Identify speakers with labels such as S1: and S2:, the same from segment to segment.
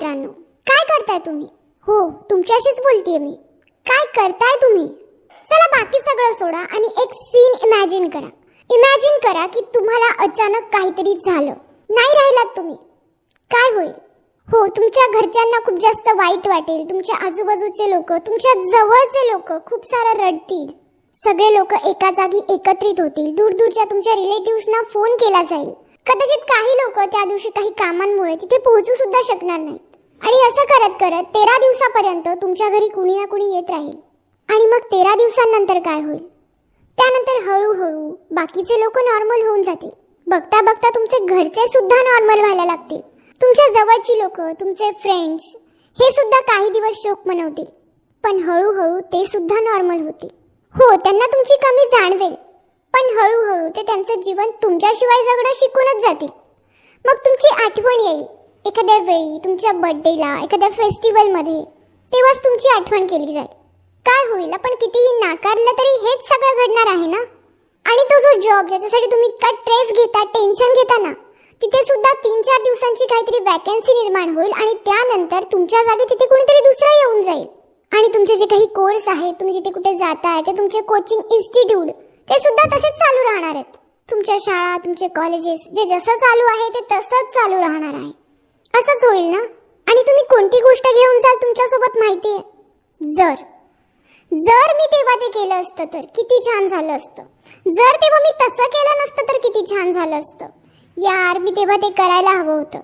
S1: मित्रांनो, काय करताय तुम्ही? हो, तुमच्याशीच बोलतेय मी. काय करताय तुम्ही? चला बाकी सगळं सोडा आणि एक सीन इमॅजिन करा. इमॅजिन करा की तुम्हाला अचानक काहीतरी झालं, नाही राहिलात तुम्ही. काय होईल? हो, तुमच्या घरच्यांना खूप जास्त वाईट वाटेल. तुमच्या आजूबाजूचे लोक, तुमच्या जवळचे लोक खूप सारं रडतील. सगळे लोक एका जागी एकत्रित होतील. दूरदूरच्या तुमच्या रिलेटिव्हजना फोन केला जाईल. कदाचित काही लोक त्या दिवशी काही कामांमुळे तिथे पोहोचू सुद्धा शकणार नाहीत. आणि असं करत करत 13 दिवसापर्यंत तुमच्या घरी कुणी ना कुणी येत राहील. आणि मग 13 दिवसांनंतर काय होईल? त्यानंतर हळूहळू बाकीचे लोक नॉर्मल होऊन जातील. बघता बघता तुमचे घरचे सुद्धा नॉर्मल व्हायला लागतील. तुमच्या जवळची लोक, तुमचे फ्रेंड्स हे सुद्धा काही दिवस शोक मनवतील. पण हळूहळू ते सुद्धा नॉर्मल होतील. हो, त्यांना तुमची कमी जाणवेल, पण हळूहळू ते त्यांचं जीवन तुमच्याशिवाय जगणं शिकूनच जातील. मग तुमची आठवण येईल एखाद्या वेळी, तुमच्या बर्थडेला, एखाद्या फेस्टिवलमध्ये. तेव्हाच तुमची आठवण केली जाईल. काय होईल? आपण कितीही नाकारलं तरी हेच सगळं घडणार आहे ना. आणि तो जो जॉब ज्याच्यासाठी तुम्ही इतका स्ट्रेस घेता, टेन्शन घेता ना, तिथे सुद्धा 3-4 दिवसांची काहीतरी वॅकन्सी निर्माण होईल आणि त्यानंतर तुमच्या जागी तिथे कोणीतरी दुसरं येऊन जाईल. आणि तुमचे जे काही कोर्स आहेत, तुम्ही जिथे कुठे जाताय, ते तुमचे कोचिंग इन्स्टिट्यूट ते सुद्धा तसेच चालू राहणार आहेत. तुमच्या शाळा, तुमचे कॉलेजेस जे जसं चालू आहे ते तसंच चालू राहणार आहे. असंच होईल ना. आणि तुम्ही कोणती गोष्ट घेऊन जाल तुमच्यासोबत माहिती आहे? जर मी तेव्हा ते केलं असतं तर किती छान झालं असतं. जर तेव्हा मी तसं केलं नसतं तर किती छान झालं असतं. यार, मी तेव्हा ते करायला हवं होतं.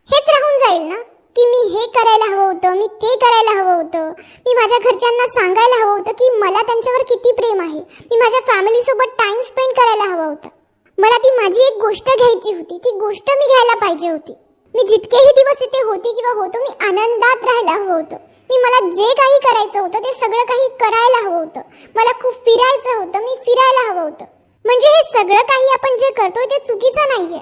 S1: हेच राहून जाईल ना की मी हे करायला हवं होतं, मी ते करायला हवं होतं. मी माझ्या घरच्यांना सांगायला हवं होतं की मला त्यांच्यावर किती प्रेम आहे. मी माझ्या फॅमिलीसोबत टाइम स्पेंड करायला हवं होतं. मला ती माझी एक गोष्ट घ्यायची होती. ती गोष्ट मी घ्यायला पाहिजे होती. मी जितकेही दिवस इथे होती किंवा होतो, मी आनंदात राहायला हवं होतं. मला जे काही करायचं होतं ते सगळं काही करायला हवं होतं. मला खूप फिरायचं होतं, मी फिरायला हवं होतं. म्हणजे हे सगळं काही आपण जे करतोय ते चुकीचं नाहीये,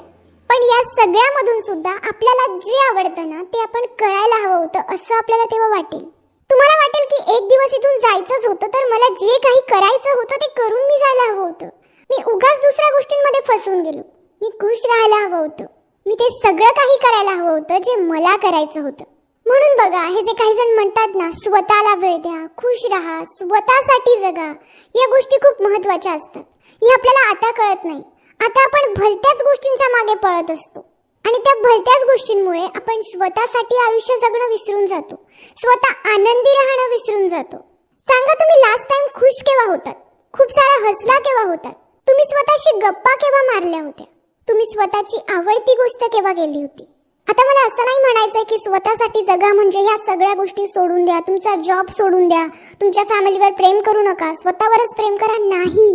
S1: पण या सगळ्यामधून सुद्धा आपल्याला जे आवडतं ना ते आपण करायला हवं होतं असं आपल्याला तेव्हा वाटेल. तुम्हाला वाटेल की एक दिवस इथून जायचंच होतं, तर मला जे काही करायचं होतं ते करून मी जायला हवं होतं. मी उगाच दुसऱ्या गोष्टींमध्ये फसून गेलो. मी खुश राहायला हवं होतं. मी ते सगळं काही करायला हवं होतं जे मला करायचं होतं. म्हणून बघा, हे जे काही जण म्हणतात ना, स्वतःला वेळ द्या, खुश राहा, स्वतःसाठी जगा, या गोष्टी खूप महत्त्वाच्या असतात. हे आपल्याला आता कळत नाही. आता आपण भलत्याच गोष्टींच्या मागे पळत असतो आणि त्या भलत्याच गोष्टींमुळे आपण स्वतःसाठी आयुष्य जगणं विसरून जातो. स्वतः आनंदी राहणं विसरून जातो. सांगा, तुम्ही लास्ट टाइम खुश केव्हा होतात? खूप सारा हसला केव्हा होतात? तुम्ही स्वतःशी गप्पा केव्हा मारल्या होत्या? तुम्ही स्वतःची आवडती गोष्ट केव्हा केली होती? आता मला असं नाही म्हणायचंय की स्वतःसाठी जगा म्हणजे ह्या सगळ्या गोष्टी सोडून द्या, तुमचा जॉब सोडून द्या, तुमच्या फॅमिलीवर प्रेम करू नका, स्वतःवरच प्रेम करा. नाही,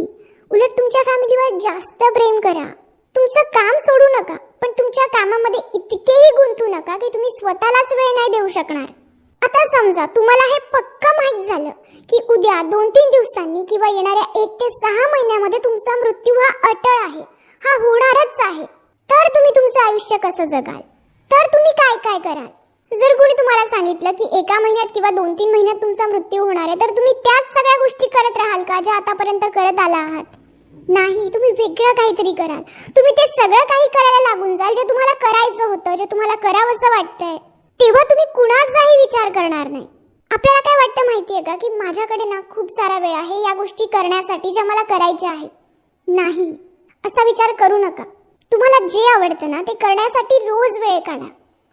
S1: उलट तुमच्या फॅमिलीवर जास्त प्रेम करा. तुमचं काम सोडू नका, पण तुमच्या कामामध्ये इतकेही गुंतू नका की तुम्ही स्वतःलाच वेळ नाही देऊ शकणार. आता समजा तुम्हाला हे पक्का माहित झालं की उद्या 2-3 दिवसांनी किंवा येणाऱ्या 1 ते 6 महिन्यामध्ये तुमचा मृत्यू हा अटळ आहे, हा होणारच आहे. तर तुम्ही तुमचं आयुष्य कसं जगाल? तर तुम्ही काय काय कराल? जर कोणी तुम्हाला सांगितलं की एका महिन्यात किंवा 2-3 महिन्यात तुमचा मृत्यू होणार आहे, तर तुम्ही त्याच सगळ्या गोष्टी करत राहाल का ज्या आतापर्यंत करत आला आहात? नाही, तुम्ही वेगळं काहीतरी कराल. तुम्ही ते सगळं काही करायला लागून जाल जे तुम्हाला करायचं होतं, जे तुम्हाला करावंसं वाटतंय. तेव्हा तुम्ही कुणाचाही विचार करणार नाही. आपल्याला काय वाटतं माहितीये का की माझ्याकडे ना खूप सारा वेळ आहे या गोष्टी करण्यासाठी ज्या मला करायच्या आहेत. नाही, असा विचार करू नका. तुम्हाला जे आवडतं ना ते करण्यासाठी रोज वेळ काढा.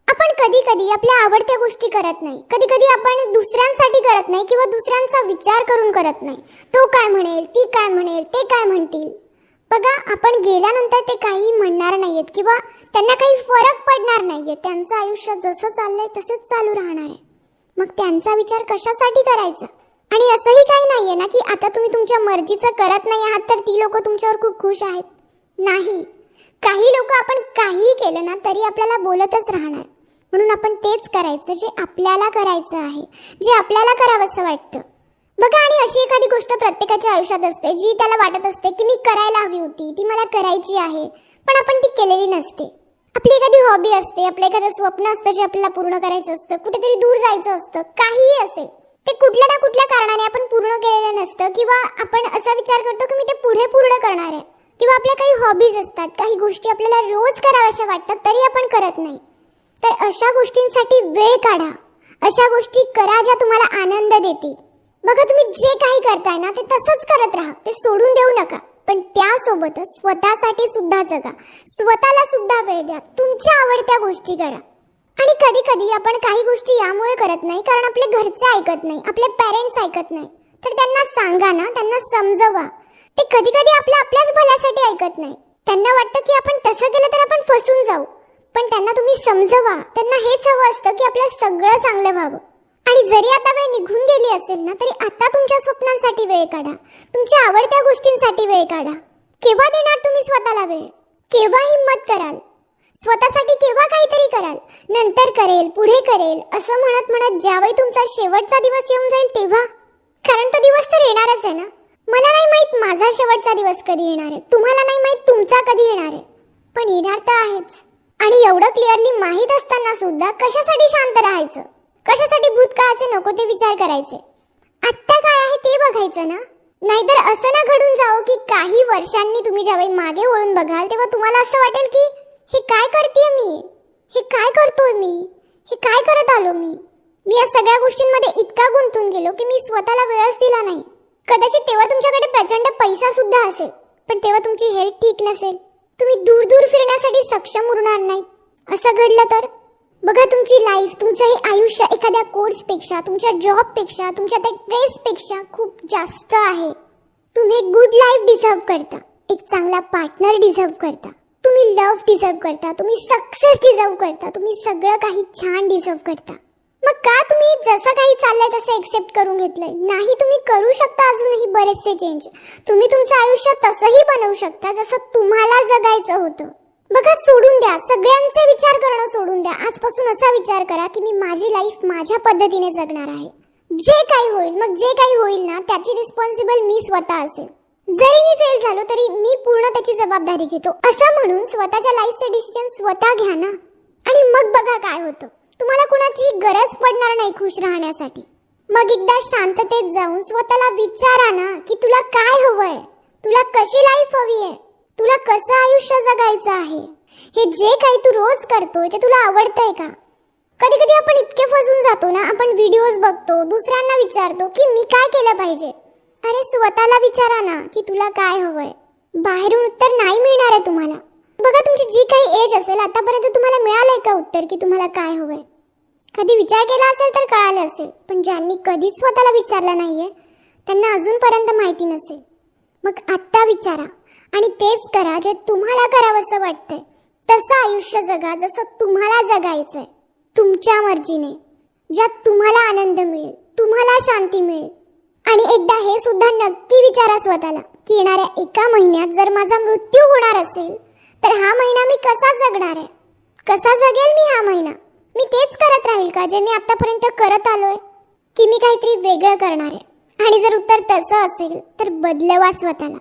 S1: आपण कधी कधी आपल्या आवडत्या गोष्टी करत नाही. कधी कधी आपण दुसऱ्यांसाठी करत नाही किंवा दुसऱ्यांचा विचार करून करत नाही. तो काय म्हणेल, ती काय म्हणेल, ते काय म्हणतील. बघा, आपण गेल्यानंतर ते काही म्हणणार नाहीयेत किंवा त्यांना काही फरक पडणार नाहीये. त्यांचं आयुष्य जसं चाललंय तसंच चालू राहणार आहे. मग त्यांचा विचार कशासाठी करायचा? आणि असंही काही नाहीये ना की आता तुम्ही तुमच्या मर्जीचं करत नाही आहात तर ती लोक तुमच्यावर खूप खुश आहेत. नाही, काही लोक आपण काही केलं ना तरी आपल्याला बोलतच राहणार. म्हणून आपण तेच करायचं जे आपल्याला करायचं आहे, जे आपल्याला करावंसं वाटतं. बघा, आणि अशी एखादी गोष्ट प्रत्येकाच्या आयुष्यात असते जी त्याला वाटत असते की मी करायला हवी होती, ती मला करायची आहे, पण आपण ती केलेली नसते. आपली एखादी हॉबी असते, आपलं एखादं स्वप्न असतं जे आपल्याला पूर्ण करायचं असतं, कुठेतरी दूर जायचं असतं, काहीही असेल, ते कुठल्या ना कुठल्या कारणाने आपण पूर्ण केलेलं नसतं किंवा आपण असा विचार करतो की मी ते पुढे पूर्ण करणार आहे. किंवा आपल्या काही हॉबीज असतात, काही गोष्टी आपल्याला रोज कराव्याशा वाटतात तरी आपण करत नाही. तर अशा गोष्टींसाठी वेळ काढा. अशा गोष्टी करा ज्या तुम्हाला आनंद देतील. बघा, तुम्ही जे काही करताय ना ते तसंच करत राहा, ते सोडून देऊ नका. पण त्यासोबतच स्वतःसाठी सुद्धा जगा, स्वतःला सुद्धा वेळ द्या, तुमच्या आवडत्या गोष्टी करा. आणि कधी कधी आपण काही गोष्टी यामुळे करत नाही कारण आपले घरचे ऐकत नाही, आपले पेरेंट्स ऐकत नाही. तर त्यांना सांगा ना, त्यांना समजवा. ते कधी कधी आपल्याच भल्यासाठी ऐकत नाही. त्यांना वाटतं की आपण तसं केलं तर आपण फसून जाऊ. पण त्यांना तुम्ही समजवा. त्यांना हेच हवं असतं की आपलं सगळं चांगलं व्हावं. आणि जरी आता वेळ निघून गेली असेल ना, तरी आता तुमच्या स्वप्नांसाठी वेळ काढा, तुमच्या आवडत्या गोष्टींसाठी वेळ काढा. केव्हा देणार तुम्ही स्वतःला वेळ? केव्हा हिम्मत कराल? स्वतःसाठी केव्हा काहीतरी कराल? नंतर करेल, पुढे करेल असं म्हणत म्हणत ज्यावेळी तुमचा शेवटचा दिवस येऊन जाईल तेव्हा. कारण तो दिवस तर येणारच आहे ना. मला नाही माहित माझा शेवटचा दिवस कधी येणार आहे, तुम्हाला नाही माहित तुमचा कधी येणार आहे, पण येणार तर आहेच. आणि एवढं क्लिअरली माहीत असताना सुद्धा कशासाठी शांत राहायचं? कशासाठी भूतकाळाचे नको ते विचार करायचे? आत्ता काय आहे ते बघायचं ना. नाहीतर असं ना घडून जाओ की काही वर्षांनी तुम्ही ज्यावेळी मागे वळून बघाल तेव्हा तुम्हाला असं वाटेल की हे काय करतेय मी, हे काय करतोय मी, हे काय करत आलो मी या सगळ्या गोष्टींमध्ये इतका गुंतून गेलो की मी स्वतःला वेळच दिला नाही. कदाचित तेव्हा तुमच्याकडे प्रचंड पैसा सुद्धा असेल, पण तेव्हा तुमची हेल्थ ठीक नसेल, तुम्ही दूर दूर फिरण्यासाठी सक्षम उरणार नाही. असं घडलं तर बघा, तुमची लाईफ, तुमचं हे आयुष्य एखाद्या कोर्सपेक्षा, तुमच्या जॉबपेक्षा, तुमच्या त्या ड्रेसपेक्षा खूप जास्त आहे. तुम्ही एक गुड लाईफ डिझर्व करता, एक चांगला पार्टनर डिझर्व करता, तुम्ही लव्ह डिझर्व करता, तुम्ही सक्सेस डिझर्व करता, तुम्ही सगळं काही छान डिझर्व करता. मग का तुम्ही जसं काही चाललंय तसं एक्सेप्ट करून घेतलंय? नाही, तुम्ही करू शकता अजूनही बरेचसे चेंज. तुम्ही तुमचं आयुष्य तसंही बनवू शकता जसं तुम्हाला जगायचं होतं. बघा, सोडून द्या, सगळ्यांचे विचार करणं सोडून द्या. आजपासून असा विचार करा की मी माझी लाईफ माझ्या पद्धतीने जगणार आहे. जे काही होईल, मग जे काही होईल ना त्याची रिस्पॉन्सिबल मी स्वतः असेल. जरी मी फेल झालो तरी मी पूर्ण त्याची जबाबदारी घेतो असं म्हणून स्वतःच्या लाईफचे डिसिजन स्वतः घ्या ना. आणि मग बघा काय होतं. तुम्हाला कुणाची गरज पडणार नाही खुश राहण्यासाठी. मग एकदा शांततेत जाऊन स्वतःला विचारा ना की तुला काय हवंय, तुला कशी लाईफ हवी आहे, तुला कसं आयुष्य जगायचं आहे. हे जे काही तू रोज करतोय ते तुला आवडतंय का? कधी कधी आपण इतके फसून जातो ना, आपण व्हिडिओज बघतो, दुसऱ्यांना विचारतो की मी काय केलं पाहिजे. अरे स्वतःला विचारा ना की तुला काय हवंय. बाहेरून उत्तर नाही मिळणार आहे तुम्हाला. बघा, तुमची जी काही एज असेल आतापर्यंत तुम्हाला मिळालंय का उत्तर की तुम्हाला काय हवंय? कधी विचार केला असेल तर कळालं असेल, पण ज्यांनी कधीच स्वतःला विचारलं नाहीये त्यांना अजूनपर्यंत माहिती नसेल. मग आत्ता विचारा आणि तेच करा जे तुम्हाला करावंसं वाटतंय. तसं आयुष्य जगा जसं तुम्हाला जगायचंय, तुमच्या मर्जीने, ज्यात तुम्हाला आनंद मिळेल, तुम्हाला शांती मिळेल. आणि एकदा हे सुद्धा नक्की विचारा स्वतःला की येणाऱ्या एका महिन्यात जर माझा मृत्यू होणार असेल तर हा महिना मी कसा जगणार आहे, कसा जगेल मी हा महिना. मी तेच करत राहील का जे मी आतापर्यंत करत आलोय, की मी काहीतरी वेगळं करणार आहे? आणि जर उत्तर तसं असेल तर बदलवा स्वतःला.